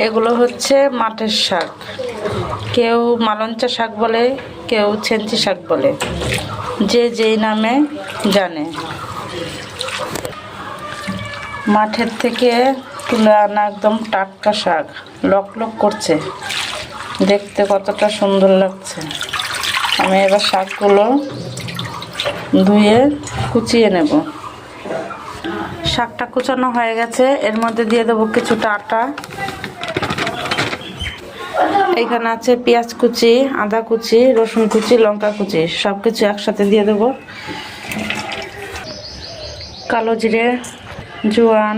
এগুলো হচ্ছে মাঠের শাক, কেউ মালঞ্চা শাক বলে, কেউ ছেঞ্চি শাক বলে, যে যেই নামে জানে। মাঠের থেকে তুলে আনা একদম টাটকা শাক, লক লক করছে, দেখতে কতটা সুন্দর লাগছে। আমি এবার শাকগুলো ধুয়ে কুচিয়ে নেব। শাকটা কুচানো হয়ে গেছে, এর মধ্যে দিয়ে দেবো কিছুটা আটা। এখানে আছে পেঁয়াজ কুচি, আদা কুচি, রসুন কুচি, লঙ্কা কুচি, সব কিছু একসাথে দিয়ে দেবো। কালো জিরে, জোয়ান,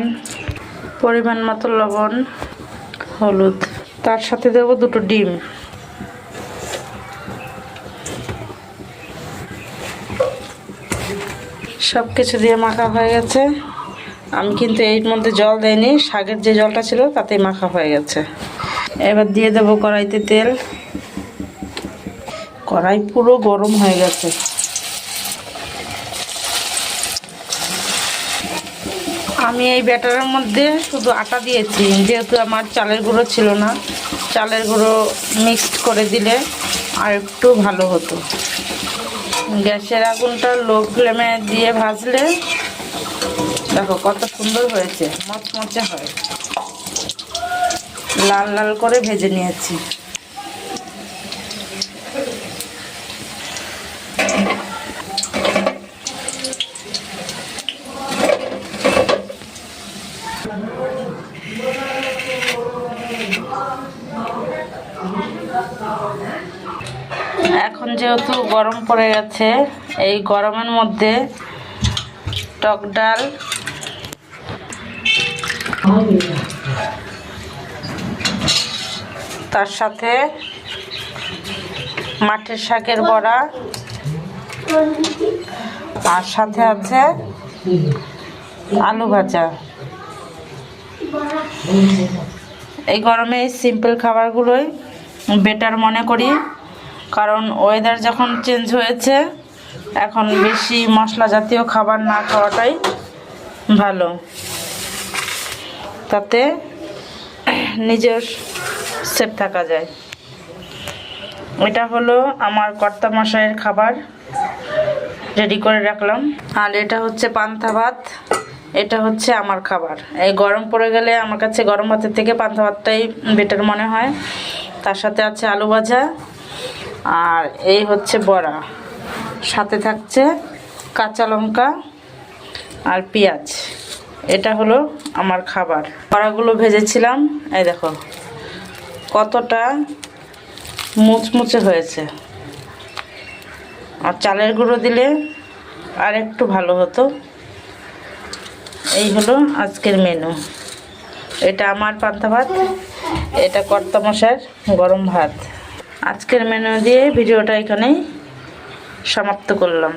পরিমাণ মতো লবণ, হলুদ, তার সাথে দেবো 2টো ডিম। সব কিছু দিয়ে মাখা হয়ে গেছে। আমি কিন্তু এর মধ্যে জল দেইনি, শাকের যে জলটা ছিল তাতেই মাখা হয়ে গেছে। এবার দিয়ে দেবো কড়াইতে তেল। কড়াই পুরো গরম হয়ে গেছে। আমি এই ব্যাটারের মধ্যে শুধু আটা দিয়েছি, যেহেতু আমার চালের গুঁড়ো ছিল না। চালের গুঁড়ো মিক্সড করে দিলে আর একটু ভালো হতো। গ্যাসের আগুনটা লো ফ্লেমে দিয়ে ভাজলে দেখো কত সুন্দর হয়েছে, মচমচে হয়। লাল লাল করে ভেজে নিয়েছি। এখন যেহেতু গরম পড়ে গেছে, এই গরমের মধ্যে টক ডাল, তার সাথে মাঠের শাকের বড়া, আর সাথে আছে আলু ভাজা। এই গরমে এই সিম্পল খাবারগুলোই বেটার মনে করি, কারণ ওয়েদার যখন চেঞ্জ হয়েছে, এখন বেশি মশলা জাতীয় খাবার না খাওয়াটাই ভালো। তাতে নিজের সেফ থাকা যায়। এটা হলো আমার কর্তা মশাইয়ের খাবার, রেডি করে রাখলাম। আর এটা হচ্ছে পান্তা ভাত, এটা হচ্ছে আমার খাবার। এই গরম পড়ে গেলে আমার কাছে গরম ভাতের থেকে পান্তা ভাতটাই বেটার মনে হয়। তার সাথে আছে আলু ভাজা, আর এই হচ্ছে বড়া, সাথে থাকছে কাঁচা লঙ্কা আর পেঁয়াজ। এটা হলো আমার খাবার। বড়াগুলো ভেজেছিলাম, এই দেখো কতটা মুচমুচে হয়েছে। আর চালের গুঁড়ো দিলে আর একটু ভালো হতো। এই হলো আজকের মেনু। এটা আমার পান্তা ভাত, এটা কর্তা মশাইয়ের গরম ভাত। আজকের মেনু দিয়ে ভিডিওটা এখানেই সমাপ্ত করলাম।